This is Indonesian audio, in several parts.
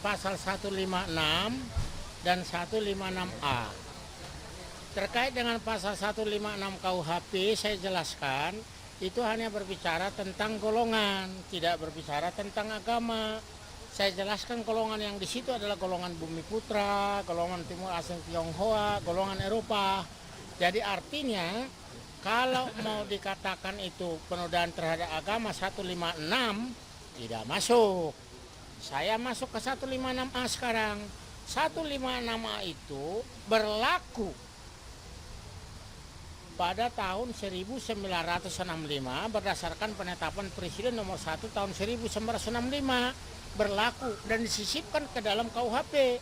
pasal 156 dan 156A. Terkait dengan pasal 156 KUHP, saya jelaskan, itu hanya berbicara tentang golongan, tidak berbicara tentang agama. Saya jelaskan golongan yang di situ adalah golongan Bumi Putra, golongan Timur Asing Tionghoa, golongan Eropa. Jadi artinya kalau mau dikatakan itu penodaan terhadap agama 156 tidak masuk. Saya masuk ke 156A sekarang. 156A itu berlaku pada tahun 1965 berdasarkan penetapan Presiden nomor 1 tahun 1965 berlaku dan disisipkan ke dalam KUHP.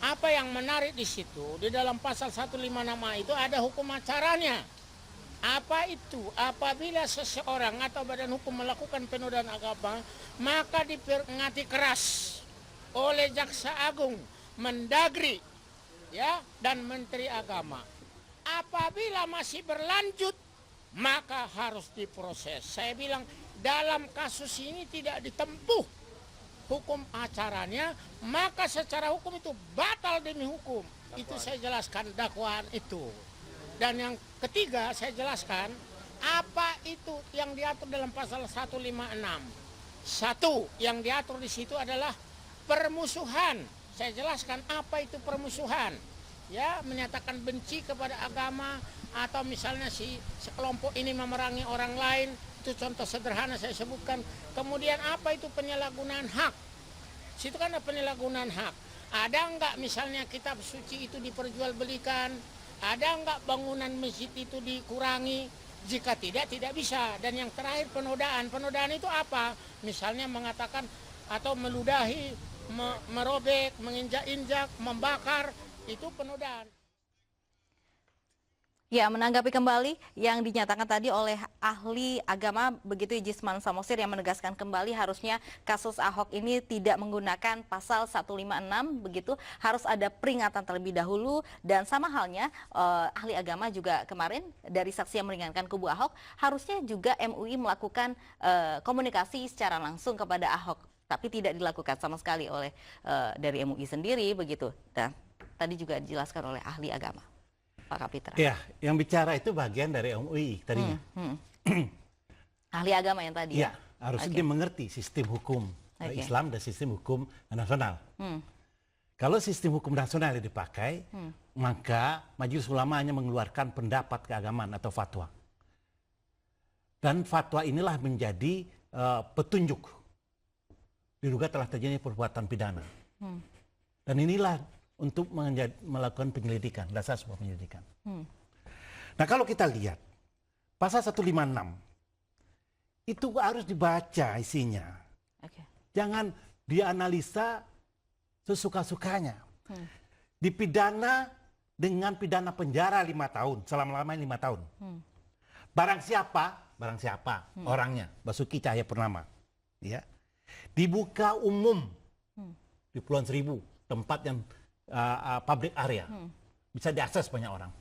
Apa yang menarik di situ, di dalam pasal 156A itu ada hukum acaranya. Apa itu? Apabila seseorang atau badan hukum melakukan penodaan agama, maka diperingati keras oleh Jaksa Agung, Mendagri, ya, dan Menteri Agama. Apabila masih berlanjut, maka harus diproses. Saya bilang dalam kasus ini tidak ditempuh hukum acaranya, maka secara hukum itu batal demi hukum. Itu saya jelaskan dakwaan itu. Dan yang ketiga saya jelaskan apa itu yang diatur dalam pasal 156. Satu, yang diatur di situ adalah permusuhan. Saya jelaskan apa itu permusuhan. Ya, menyatakan benci kepada agama atau misalnya si sekelompok ini memerangi orang lain, itu contoh sederhana saya sebutkan. Kemudian apa itu penyalahgunaan hak? Situ kan ada penyalahgunaan hak. Ada enggak misalnya kitab suci itu diperjualbelikan? Ada enggak bangunan masjid itu dikurangi? Jika tidak, tidak bisa. Dan yang terakhir penodaan. Penodaan itu apa? Misalnya mengatakan atau meludahi, merobek, menginjak-injak, membakar, itu penodaan. Ya, menanggapi kembali yang dinyatakan tadi oleh ahli agama begitu Jisman Samosir yang menegaskan kembali harusnya kasus Ahok ini tidak menggunakan pasal 156 begitu, harus ada peringatan terlebih dahulu. Dan sama halnya ahli agama juga kemarin dari saksi yang meringankan kubu Ahok, harusnya juga MUI melakukan komunikasi secara langsung kepada Ahok, tapi tidak dilakukan sama sekali oleh dari MUI sendiri begitu. Dan tadi juga dijelaskan oleh ahli agama Pak Kapitra. Ya, yang bicara itu bagian dari MUI tadinya. Ahli agama yang tadi. Ya, harusnya dia mengerti sistem hukum Islam dan sistem hukum nasional. Kalau sistem hukum nasional yang dipakai, maka Majelis Ulama hanya mengeluarkan pendapat keagamaan atau fatwa. Dan fatwa inilah menjadi petunjuk diduga telah terjadi perbuatan pidana. Dan inilah untuk melakukan penyelidikan, dasar sebuah penyelidikan. Nah, kalau kita lihat pasal 156 itu harus dibaca isinya. Jangan dianalisa sesuka-sukanya. Dipidana dengan pidana penjara 5 tahun, selama-lamanya 5 tahun. Barang siapa orangnya, Basuki Cahayapurnama, ya, dibuka umum di Kepulauan Seribu, tempat yang public area, bisa diakses banyak orang.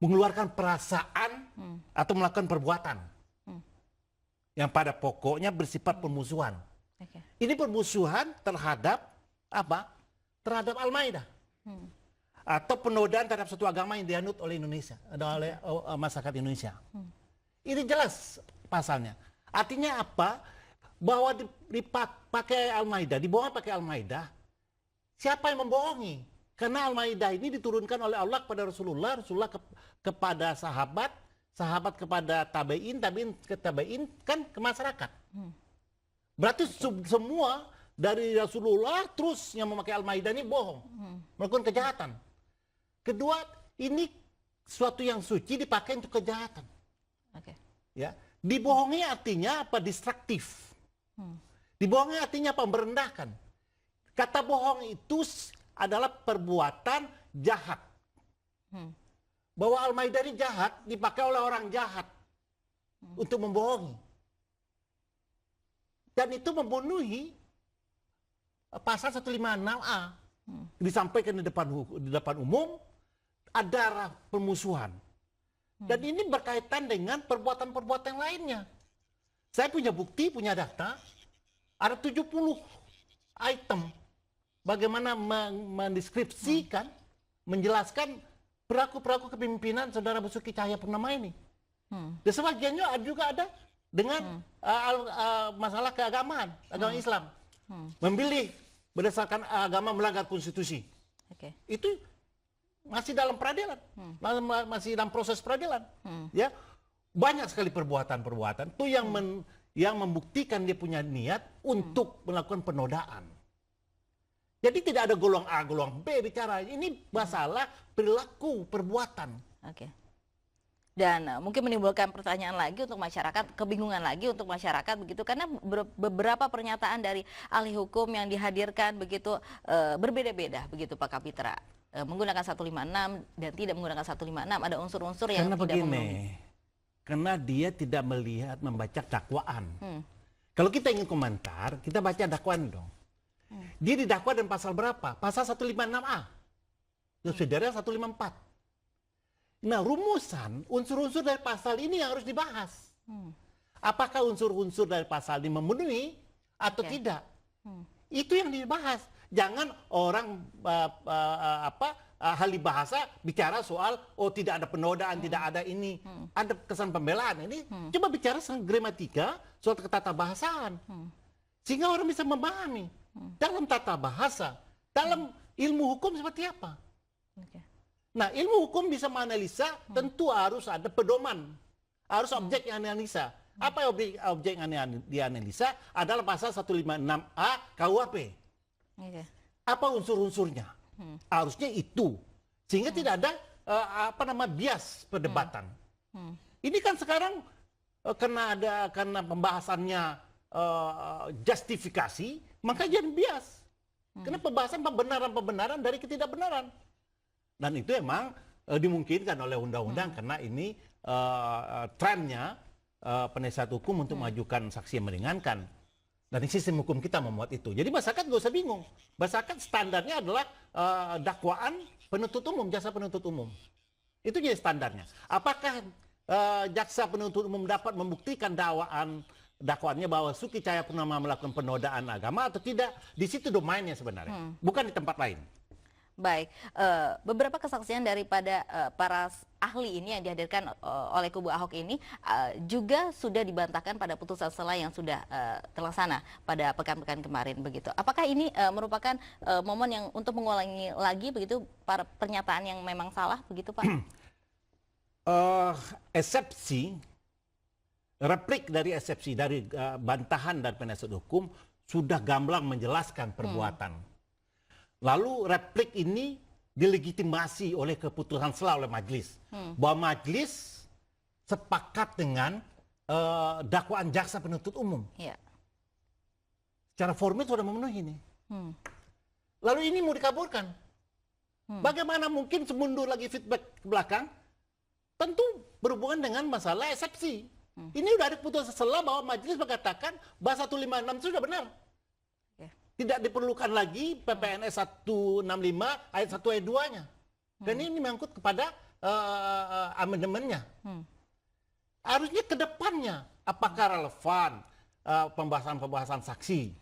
Mengeluarkan perasaan atau melakukan perbuatan yang pada pokoknya bersifat permusuhan. Ini permusuhan terhadap apa? Terhadap Al-Maidah. Atau penodaan terhadap suatu agama yang dianut oleh Indonesia, oleh masyarakat Indonesia. Ini jelas pasalnya. Artinya apa? Bahwa dipakai Al-Maidah, dibohong pakai Al-Maidah. Siapa yang membohongi? Karena Al-Maidah ini diturunkan oleh Allah kepada Rasulullah, Rasulullah kepada sahabat, sahabat kepada tabi'in, tabi'in ke tabi'in, kan ke masyarakat. Berarti semua dari Rasulullah terus yang memakai Al-Maidah ini bohong, melakukan kejahatan. Kedua, ini suatu yang suci dipakai untuk kejahatan. Ya, dibohongi artinya apa? Distraktif. Dibohongi artinya apa? Merendahkan. Kata bohong itu adalah perbuatan jahat. Bahwa Al-Maidah ini jahat dipakai oleh orang jahat untuk membohongi. Dan itu membunuhi pasal 156A. Disampaikan di depan umum, ada permusuhan. Dan ini berkaitan dengan perbuatan-perbuatan lainnya. Saya punya bukti, punya data, ada 70 item bagaimana mendeskripsikan, menjelaskan perilaku kepemimpinan Saudara Basuki Cahayapurnama ini. Dan sebagiannya juga ada dengan masalah keagamaan, agama Islam. Memilih berdasarkan agama melanggar konstitusi. Itu masih dalam peradilan, masih dalam proses peradilan. Ya, banyak sekali perbuatan-perbuatan itu yang membuktikan dia punya niat untuk melakukan penodaan. Jadi tidak ada golongan A, golongan B bicara. Ini masalah perilaku, perbuatan. Dan mungkin menimbulkan pertanyaan lagi untuk masyarakat, kebingungan lagi untuk masyarakat begitu, karena beberapa pernyataan dari ahli hukum yang dihadirkan begitu berbeda-beda begitu Pak Kapitra, menggunakan 156 dan tidak menggunakan 156, ada unsur-unsur yang karena tidak memenuhi. Karena dia tidak melihat, membaca dakwaan. Kalau kita ingin komentar, kita baca dakwaan dong. Dia didakwa dan pasal berapa? Pasal 156A. Saudara 154. Nah, rumusan unsur-unsur dari pasal ini yang harus dibahas. Apakah unsur-unsur dari pasal ini memenuhi atau tidak? Itu yang dibahas. Jangan orang ahli bahasa bicara soal tidak ada penodaan, tidak ada ini, ada kesan pembelaan. Ini coba bicara soal gramatika, soal tata bahasaan. Sehingga orang bisa memahami dalam tata bahasa, dalam ilmu hukum seperti apa. Nah, ilmu hukum bisa menganalisa, tentu harus ada pedoman. Harus objek yang dianalisa. Apa objek yang dianalisa? Adalah pasal 156A KUHP. Apa unsur-unsurnya? Harusnya itu. Sehingga tidak ada bias perdebatan. Ini kan sekarang karena pembahasannya justifikasi, maka jadi bias. Karena pembahasan pembenaran dari ketidakbenaran. Dan itu emang dimungkinkan oleh undang-undang karena ini trennya penasihat hukum untuk mengajukan saksi yang meringankan. Dan sistem hukum kita memuat itu. Jadi masyarakat nggak usah bingung. Masyarakat standarnya adalah dakwaan penuntut umum, jaksa penuntut umum. Itu jadi standarnya. Apakah jaksa penuntut umum dapat membuktikan dakwaannya bahwa Basuki Cahayapurnama melakukan penodaan agama atau tidak? Di situ domainnya sebenarnya, bukan di tempat lain. Baik, beberapa kesaksian daripada para ahli ini yang dihadirkan oleh kubu Ahok ini juga sudah dibantahkan pada putusan sela yang sudah terlaksana pada pekan-pekan kemarin begitu. Apakah ini merupakan momen yang untuk mengulangi lagi begitu para pernyataan yang memang salah begitu Pak? Eksepsi, replik dari eksepsi dari bantahan dan penasihat hukum sudah gamblang menjelaskan perbuatan. Lalu replik ini dilegitimasi oleh keputusan sela oleh majelis. Bahwa majelis sepakat dengan dakwaan jaksa penuntut umum. Secara formil sudah memenuhi ini. Lalu ini mau dikabulkan. Bagaimana mungkin semundur lagi feedback ke belakang? Tentu berhubungan dengan masalah eksepsi. Ini sudah ada keputusan sela bahwa majelis mengatakan bahwa 156 itu sudah benar. Tidak diperlukan lagi PPNS 165 ayat 1 ayat 2-nya. Karena ini menyangkut kepada amendemennya. Harusnya ke depannya apakah relevan pembahasan saksi,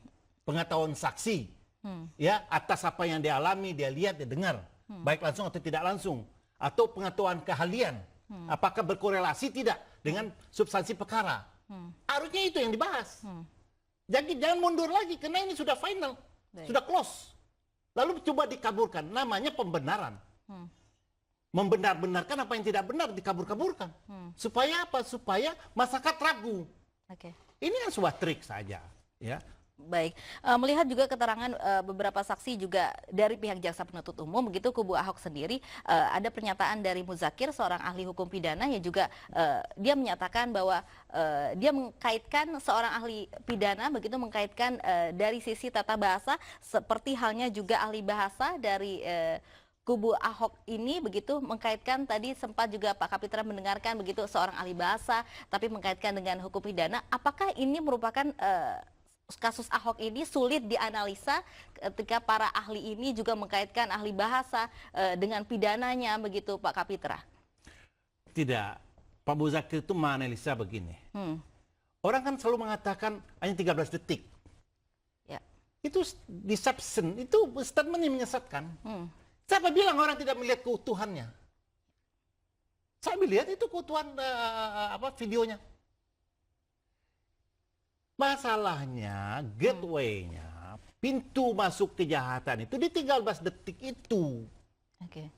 pengetahuan saksi ya atas apa yang dia alami, dia lihat, dia dengar, baik langsung atau tidak langsung, atau pengetahuan keahlian, apakah berkorelasi tidak dengan substansi perkara. Harusnya itu yang dibahas. Jadi jangan mundur lagi karena ini sudah final, sudah close. Lalu coba dikabulkan, namanya pembenaran. Membenar-benarkan apa yang tidak benar dikabur-kaburkan. Supaya apa? Supaya masyarakat ragu. Ini kan sebuah trik saja, ya. Baik, melihat juga keterangan beberapa saksi juga dari pihak jaksa penuntut umum, begitu kubu Ahok sendiri, ada pernyataan dari Muzakir, seorang ahli hukum pidana yang juga dia menyatakan bahwa dia mengkaitkan seorang ahli pidana, begitu mengkaitkan dari sisi tata bahasa, seperti halnya juga ahli bahasa dari kubu Ahok ini begitu mengkaitkan tadi sempat juga Pak Kapitra mendengarkan begitu seorang ahli bahasa, tapi mengkaitkan dengan hukum pidana. Apakah ini merupakan kasus Ahok ini sulit dianalisa ketika para ahli ini juga mengkaitkan ahli bahasa dengan pidananya begitu Pak Kapitra? Tidak, Pak Muzakir itu menganalisa begini. Orang kan selalu mengatakan hanya 13 detik. Itu deception, itu statement yang menyesatkan. Siapa bilang orang tidak melihat keutuhannya? Saya melihat itu keutuhan videonya. Masalahnya, gateway-nya, pintu masuk kejahatan itu di 13 detik itu. Oke.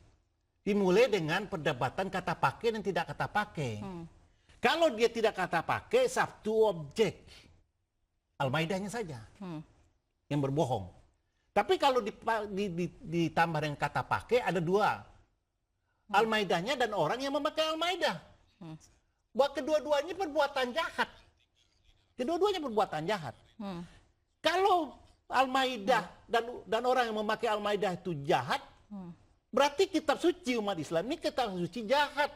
Dimulai dengan perdebatan kata pakai dan tidak kata pakai. Kalau dia tidak kata pakai, satu objek. Al-Maidahnya saja yang berbohong. Tapi kalau ditambah dengan kata pakai, ada dua. Al-Maidahnya dan orang yang memakai Al-Maidah. Bahwa kedua-duanya perbuatan jahat. Kedua-duanya perbuatan jahat. Kalau Al-Maidah dan orang yang memakai Al-Maidah itu jahat, berarti kitab suci umat Islam ini kitab suci jahat.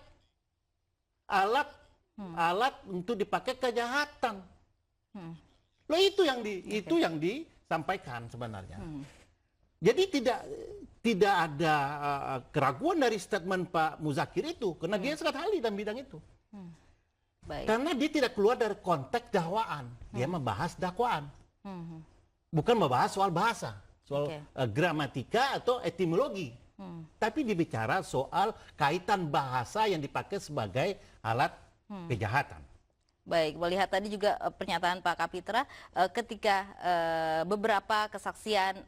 Alat untuk dipakai kejahatan. Loh itu yang disampaikan sebenarnya. Jadi tidak ada keraguan dari statement Pak Muzakir itu, karena dia sangat ahli dalam bidang itu. Baik. Karena dia tidak keluar dari konteks dakwaan, dia membahas dakwaan, bukan membahas soal bahasa, soal gramatika atau etimologi, tapi dia bicara soal kaitan bahasa yang dipakai sebagai alat kejahatan. Baik, melihat tadi juga pernyataan Pak Kapitra ketika beberapa kesaksian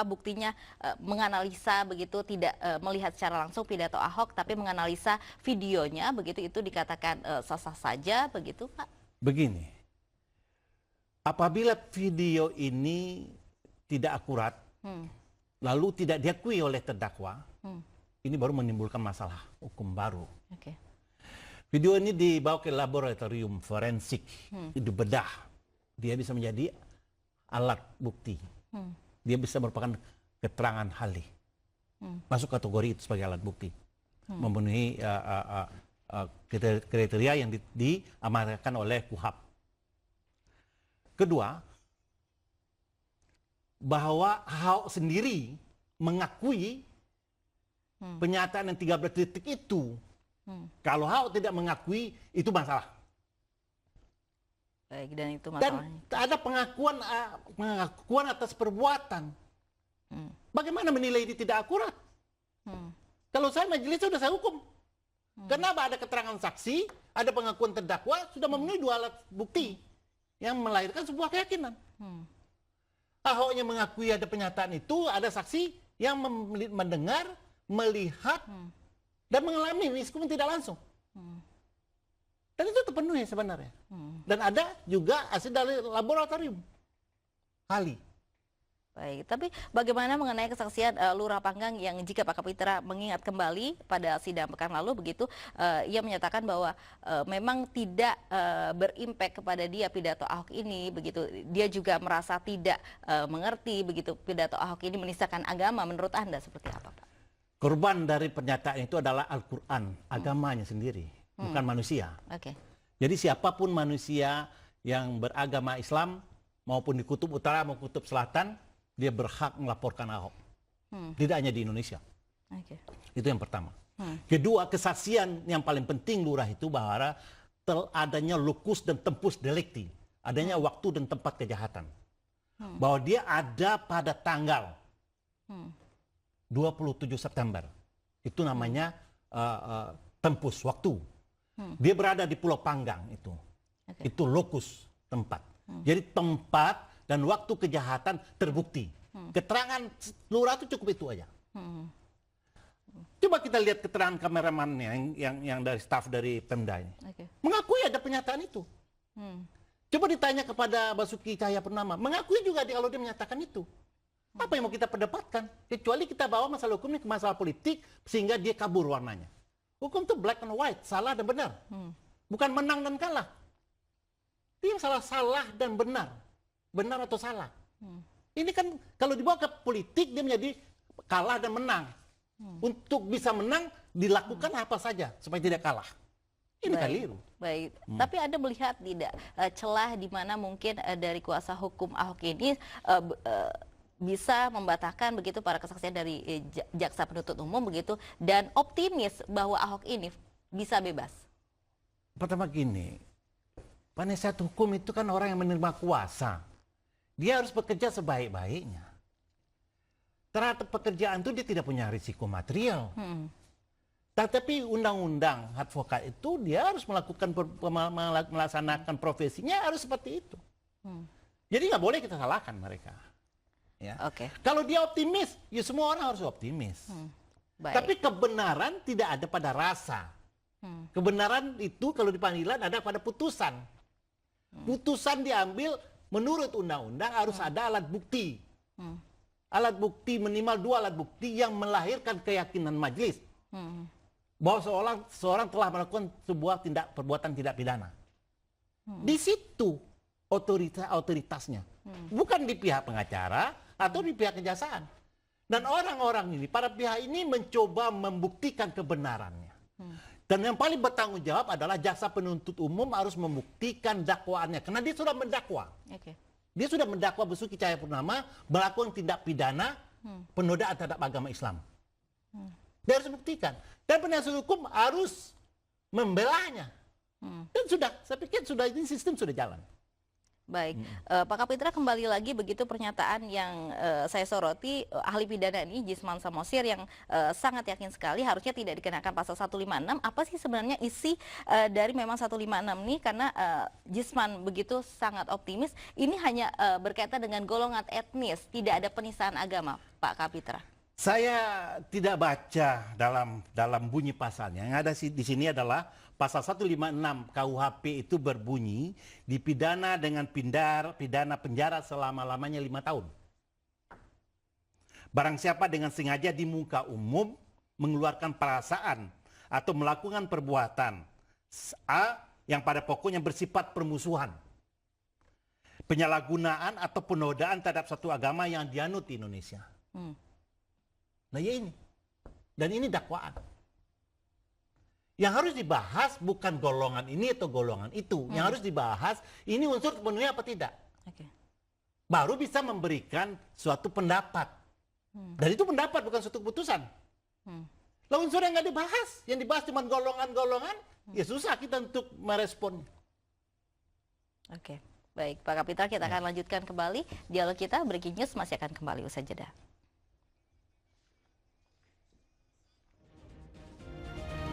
buktinya menganalisa begitu, tidak melihat secara langsung pidato Ahok tapi menganalisa videonya begitu, itu dikatakan sah-sah saja begitu Pak? Begini, apabila video ini tidak akurat lalu tidak diakui oleh terdakwa, ini baru menimbulkan masalah hukum baru. Video ini dibawa ke laboratorium forensik, dibedah. Dia bisa menjadi alat bukti. Dia bisa merupakan keterangan ahli. Masuk kategori itu sebagai alat bukti. Memenuhi kriteria yang diamanatkan oleh KUHAP. Kedua, bahwa Ahok sendiri mengakui pernyataan yang 13 detik itu. Kalau Ahok tidak mengakui, itu masalah. Baik, dan itu masalahnya. Dan ada pengakuan atas perbuatan. Bagaimana menilai ini tidak akurat? Kalau saya majelis sudah saya hukum. Kenapa ada keterangan saksi, ada pengakuan terdakwa, sudah memenuhi dua alat bukti yang melahirkan sebuah keyakinan. Ahoknya mengakui ada pernyataan itu, ada saksi yang mendengar, melihat, dan mengalami meskipun tidak langsung. Dan itu terpenuhi sebenarnya. Dan ada juga hasil dari laboratorium ahli. Baik, tapi bagaimana mengenai kesaksian Lurah Panggang yang jika Pak Kapitra mengingat kembali pada sidang pekan lalu begitu, ia menyatakan bahwa memang tidak berimpact kepada dia pidato Ahok ini begitu. Dia juga merasa tidak mengerti begitu pidato Ahok ini menistakan agama. Menurut Anda seperti apa, Pak? Korban dari pernyataan itu adalah Al-Quran, agamanya sendiri, bukan manusia. Jadi siapapun manusia yang beragama Islam, maupun di kutub utara maupun kutub selatan, dia berhak melaporkan Ahok. Tidak hanya di Indonesia. Itu yang pertama. Kedua, kesaksian yang paling penting lurah itu bahwa adanya locus dan tempus delicti, adanya waktu dan tempat kejahatan. Bahwa dia ada pada tanggal 27 September. Itu namanya tempus, waktu. Dia berada di Pulau Panggang itu. Itu lokus, tempat. Jadi tempat dan waktu kejahatan terbukti. Keterangan lurah itu cukup itu aja. Coba kita lihat keterangan kameramannya yang dari staf dari Pemda ini. Mengakui ada pernyataan itu. Coba ditanya kepada Basuki Cahayapurnama, mengakui juga kalau dia menyatakan itu. Apa yang mau kita perdebatkan? Kecuali kita bawa masalah hukum ini ke masalah politik sehingga dia kabur warnanya. Hukum itu black and white, salah dan benar. Bukan menang dan kalah. Dia salah dan benar. Benar atau salah. Ini kan kalau dibawa ke politik dia menjadi kalah dan menang. Untuk bisa menang dilakukan apa saja supaya tidak kalah. Ini keliru. Baik, tapi Anda melihat tidak celah di mana mungkin dari kuasa hukum Ahok ini bisa membatalkan begitu para kesaksian dari jaksa penuntut umum begitu, dan optimis bahwa Ahok ini bisa bebas? Pertama gini, penasihat hukum itu kan orang yang menerima kuasa. Dia harus bekerja sebaik-baiknya. Terhadap pekerjaan itu dia tidak punya risiko material. Tetapi undang-undang advokat itu dia harus melaksanakan profesinya harus seperti itu. Jadi nggak boleh kita salahkan mereka. Ya. Kalau dia optimis, ya semua orang harus optimis. Tapi kebenaran tidak ada pada rasa. Kebenaran itu kalau di pengadilan ada pada putusan. Putusan diambil menurut undang-undang harus ada alat bukti. Alat bukti minimal 2 alat bukti yang melahirkan keyakinan majelis bahwa seorang telah melakukan sebuah perbuatan tidak pidana. Di situ otoritasnya, bukan di pihak pengacara atau di pihak kejaksaan. Dan orang-orang ini, para pihak ini mencoba membuktikan kebenarannya. Dan yang paling bertanggung jawab adalah jaksa penuntut umum harus membuktikan dakwaannya, karena dia sudah mendakwa. Dia sudah mendakwa Basuki Cahayapurnama melakukan tindak pidana penodaan terhadap agama Islam. Dia harus membuktikan. Dan penasihat hukum harus membelanya. Dan sudah, saya pikir sudah ini sistem sudah jalan. Baik, Pak Kapitra, kembali lagi begitu pernyataan yang saya soroti, ahli pidana ini Jisman Samosir yang sangat yakin sekali harusnya tidak dikenakan pasal 156. Apa sih sebenarnya isi dari memang 156 ini? Karena Jisman begitu sangat optimis, ini hanya berkaitan dengan golongan etnis, tidak ada penistaan agama, Pak Kapitra. Saya tidak baca dalam bunyi pasalnya. Yang ada di sini adalah pasal 156 KUHP itu berbunyi dipidana dengan pidana penjara selama-lamanya 5 tahun. Barang siapa dengan sengaja di muka umum mengeluarkan perasaan atau melakukan perbuatan yang pada pokoknya bersifat permusuhan, penyalahgunaan atau penodaan terhadap satu agama yang dianut di Indonesia. Nah ya ini. Dan ini dakwaan. Yang harus dibahas bukan golongan ini atau golongan itu. Yang harus dibahas ini unsur terpenuhi apa tidak. Baru bisa memberikan suatu pendapat. Dan itu pendapat bukan suatu keputusan. Lah unsur yang nggak dibahas. Yang dibahas cuma golongan-golongan. Ya susah kita untuk merespon. Baik Pak Kapitra, kita akan lanjutkan kembali dialog kita. Breaking News masih akan kembali usai jeda.